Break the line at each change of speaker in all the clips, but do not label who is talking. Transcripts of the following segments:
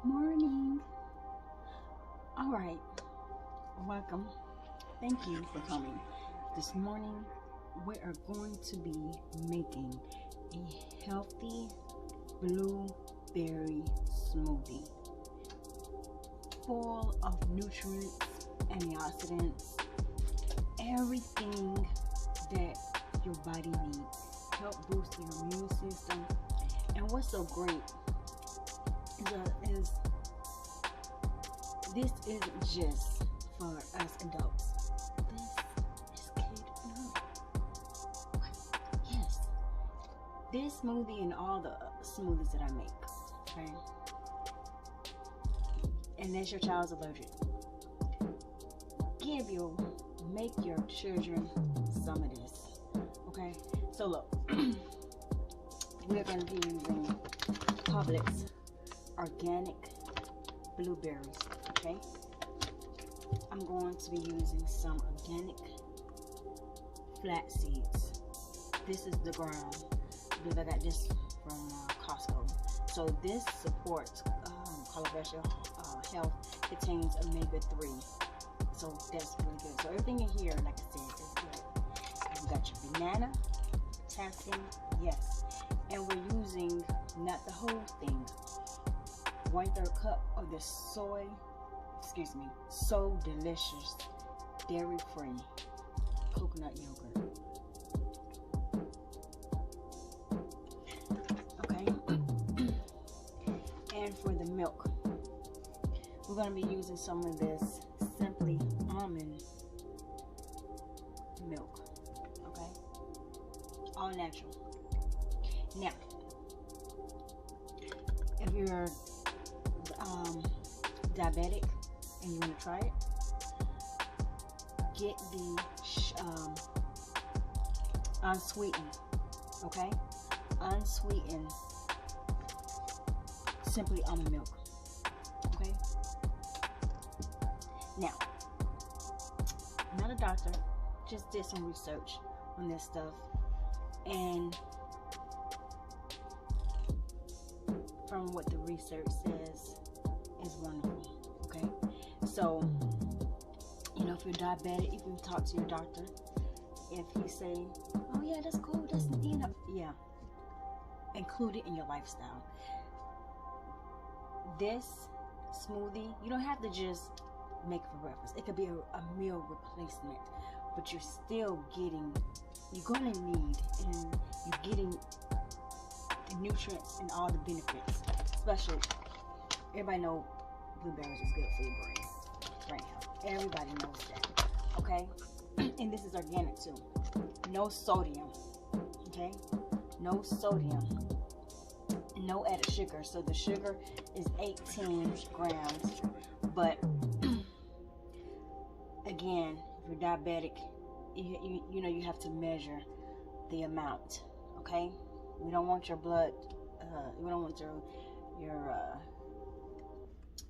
Morning. All right. Welcome. Thank you for coming. This morning, we are going to be making a healthy blueberry smoothie full of nutrients, antioxidants, everything that your body needs. Help boost your immune system. And what's so great is this isn't just for us adults. This is kid food. Yes. This smoothie and all the smoothies that I make, okay? Unless your child's allergic, make your children some of this, okay? So look, we're going to be using Publix organic blueberries, okay? I'm going to be using some organic flax seeds. This is the ground. I believe I got this from Costco. So this supports cholesterol health. Contains omega-3. So that's really good. So everything in here, like I said, is good. You got your banana, potassium, yes. And we're using not the whole thing. 1/3 cup of the so delicious dairy-free coconut yogurt. Okay. And for the milk, we're going to be using some of this Simply almond milk. Okay. All natural. Now, if you're diabetic and you want to try it, get the unsweetened, okay? Unsweetened Simply almond milk, okay? Now, I'm not a doctor, just did some research on this stuff, and from what the research says is wonderful, okay? So, you know, if you're diabetic, you can talk to your doctor. If he say, oh yeah, that's cool, that's, you know, yeah, include it in your lifestyle. This smoothie, you don't have to just make it for breakfast. It could be a meal replacement, but you're still getting, you're going to need, and you're getting the nutrients and all the benefits. Especially, everybody knows blueberries is good for your brain health. Everybody knows that, okay? And this is organic too. No sodium, okay? No sodium. No added sugar. So the sugar is 18 grams. But again, if you're diabetic, you know you have to measure the amount, okay? We don't want your blood, we don't want your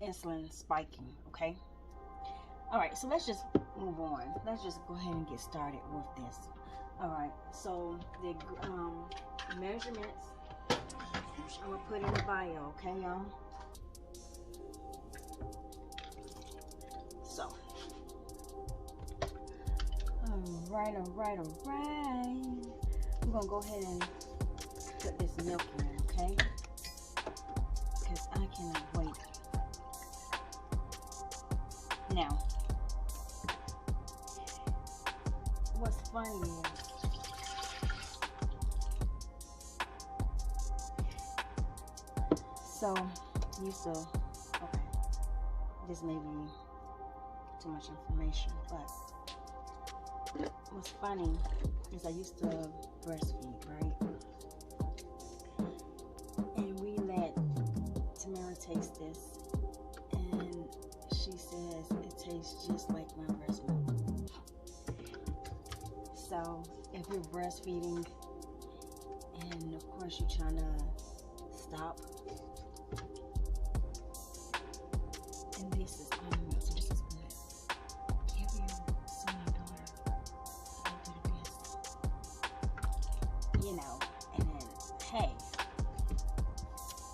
insulin spiking, okay? All right, so let's just move on. Let's just go ahead and get started with this. All right, so the measurements I'm gonna put in the bio, okay, y'all? So, all right. We're gonna go ahead and put this milk in, okay? Because I cannot wait. Now, what's funny is okay, this may be too much information, but what's funny is I used to breastfeed, right? And we let Tamara taste this, and she says it tastes just like my breast milk. So if you're breastfeeding, and of course you're trying to stop, and this is almond milk, so this is good. Give your son or daughter a little bit of this, you know, and then hey,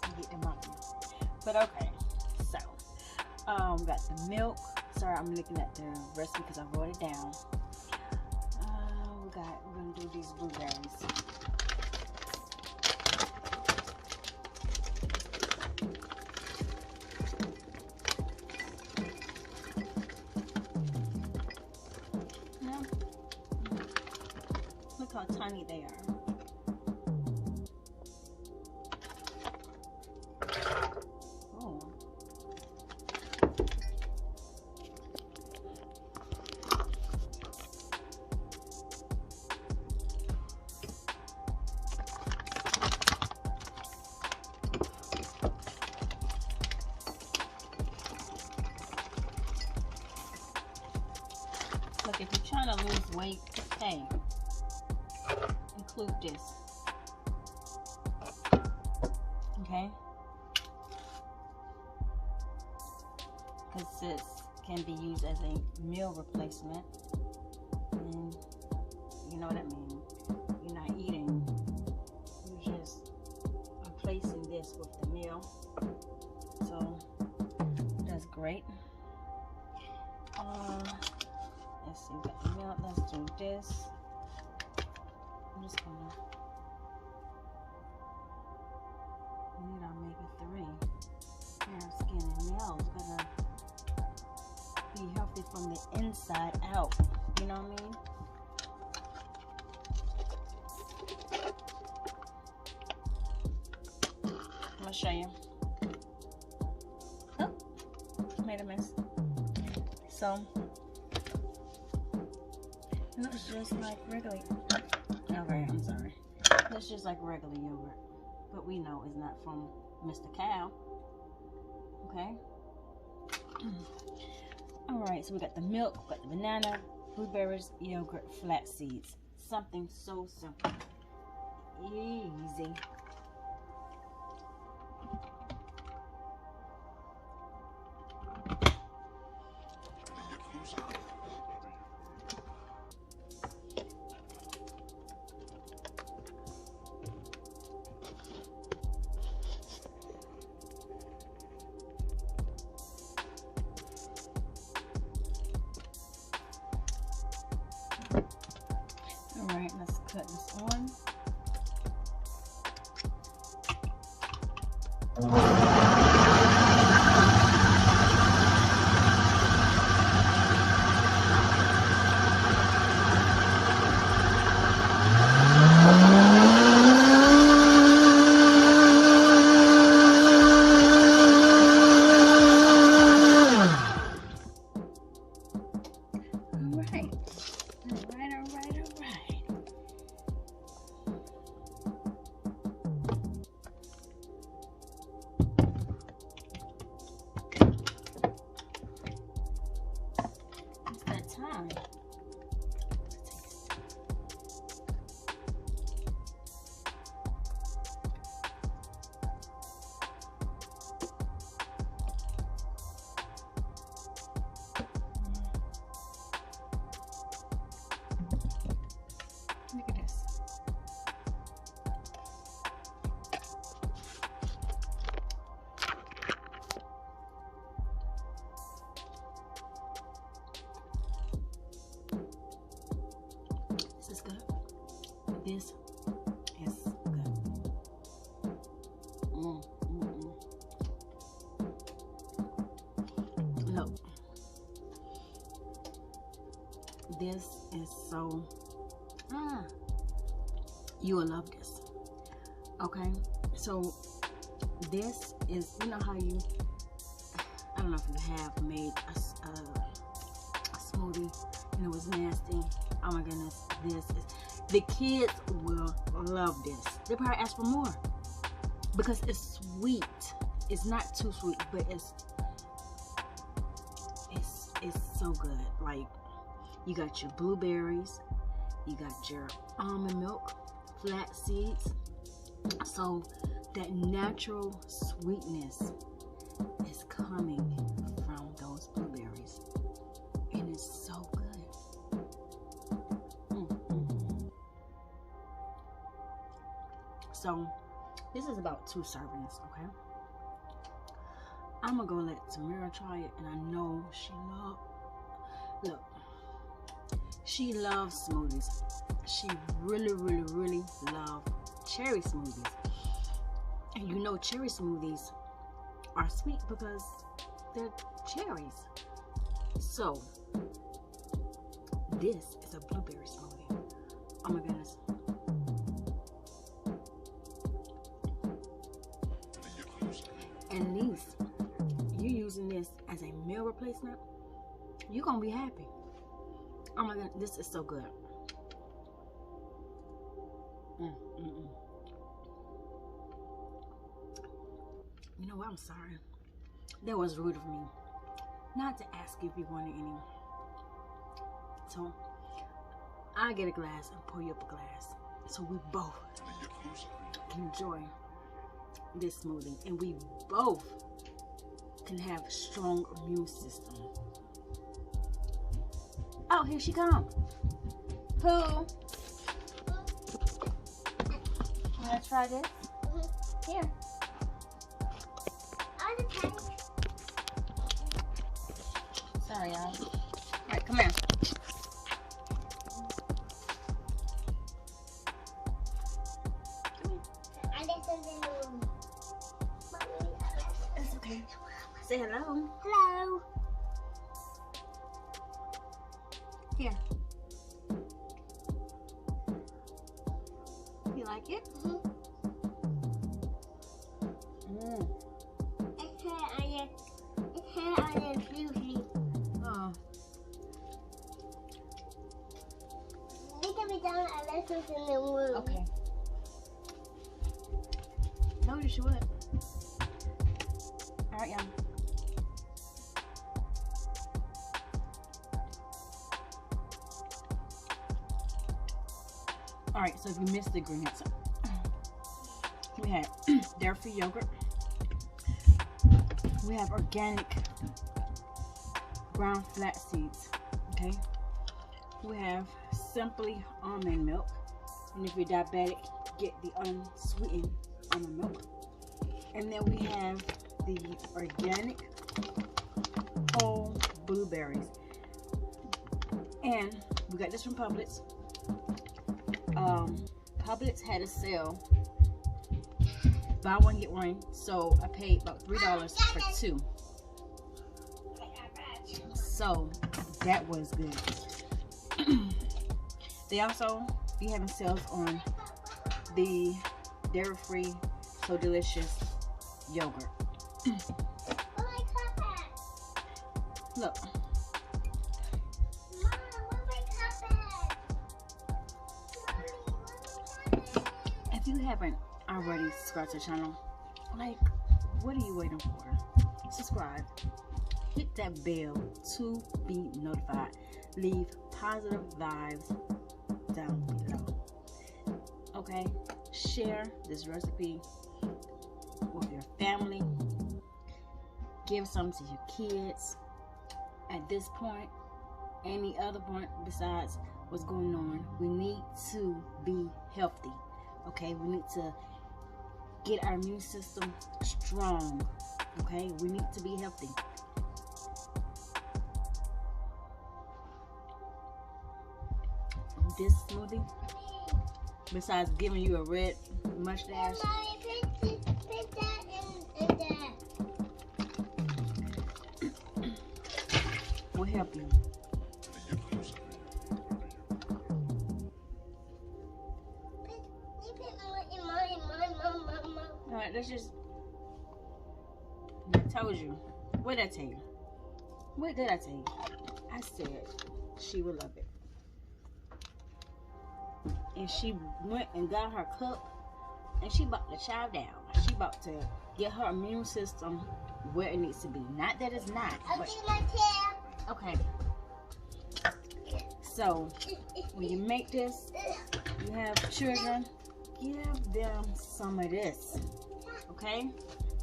you get the muffin. But okay, We got the milk. Sorry, I'm looking at the recipe because I wrote it down. We're gonna do these blueberries. Now, look how tiny they are. Look, if you're trying to lose weight, hey, include this. Okay? Because this can be used as a meal replacement. And you know what I mean? You're not eating. You're just replacing this with the meal. So, that's great. Let's see, we got the milk. Let's do this. I'm just gonna need our omega-3. Hair, skin, and nails. Gotta be healthy from the inside out. You know what I mean? I'm gonna show you. Oh, made a mess. So, it looks just like regular. Okay, I'm sorry. It looks just like regular yogurt, but we know it's not from Mr. Cow. Okay. All right. So we got the milk, we got the banana, blueberries, yogurt, flax seeds. Something so simple, easy. Alright, let's cut this on. Time. Look at this. This is good. This is good. Look. This is so you will love this. Okay, so this is, you know how you, I don't know if you have made a smoothie and it was nasty. Oh my goodness, this is, the kids will love this. They probably ask for more because it's sweet. It's not too sweet, but it's so good. Like, you got your blueberries, you got your almond milk, flax seeds. So that natural sweetness is coming from those blueberries, and it's so good. So this is about 2 servings, okay? I'm gonna go let Tamira try it, and I know she she loves smoothies. She really loves cherry smoothies. And you know cherry smoothies are sweet because they're cherries. So this is a blueberry smoothie. Oh my goodness. At least you using this as a meal replacement, you're gonna be happy. Oh my god, this is so good. You know what? I'm sorry. That was rude of me not to ask you if you wanted any. So I get a glass and pour you up a glass, so we both can enjoy this smoothie, and we both can have a strong immune system. Oh, here she comes. Who? You wanna try this? Here. Sorry, y'all. Alright, come here. It's okay. Say hello.
Hello.
Here. You like it?
It's here on the fluffy.
Oh.
It can be done unless it's in the room.
Okay. No, you should. Alright, y'all. Alright, so if you missed the ingredients, we had dairy-free yogurt. We have organic brown flax seeds. Okay. We have simply almond milk. And if you're diabetic, get the unsweetened almond milk. And then we have the organic whole blueberries. And we got this from Publix. Publix had a sale, buy one get one, so I paid about $3 for two. So that was good. They also be having sales on the dairy-free So Delicious yogurt. Look. If you haven't already subscribed to the channel, like, what are you waiting for? Subscribe. Hit that bell to be notified. Leave positive vibes down below. Okay? Share this recipe with your family. Give some to your kids. At this point, any other point besides what's going on, we need to be healthy. Okay, we need to get our immune system strong. Okay, we need to be healthy. This smoothie, besides giving you a red mustache, will help you. Alright, let's just. I told you. What did I tell you? What did I tell you? I said she would love it. And she went and got her cup, and she about to chow down. She about to get her immune system where it needs to be. Not that it's not. But, okay. So when you make this, you have children, give them some of this. Okay?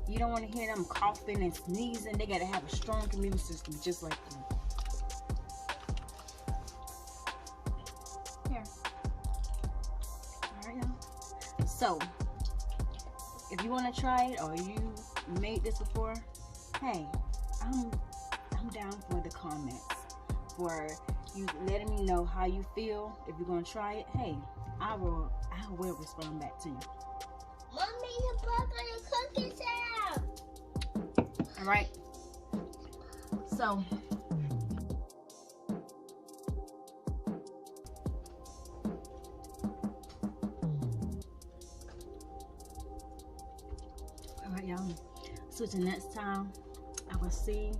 You don't want to hear them coughing and sneezing. They gotta have a strong immune system just like you. Here. Alright, y'all. So, if you want to try it or you made this before, hey, I'm down for the comments, for you letting me know how you feel. If you're gonna try it, hey, I will respond back to you.
Mommy, you put the cookies out.
All right. So. All right, y'all. So till next time, I will see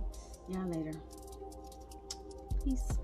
y'all later. Peace.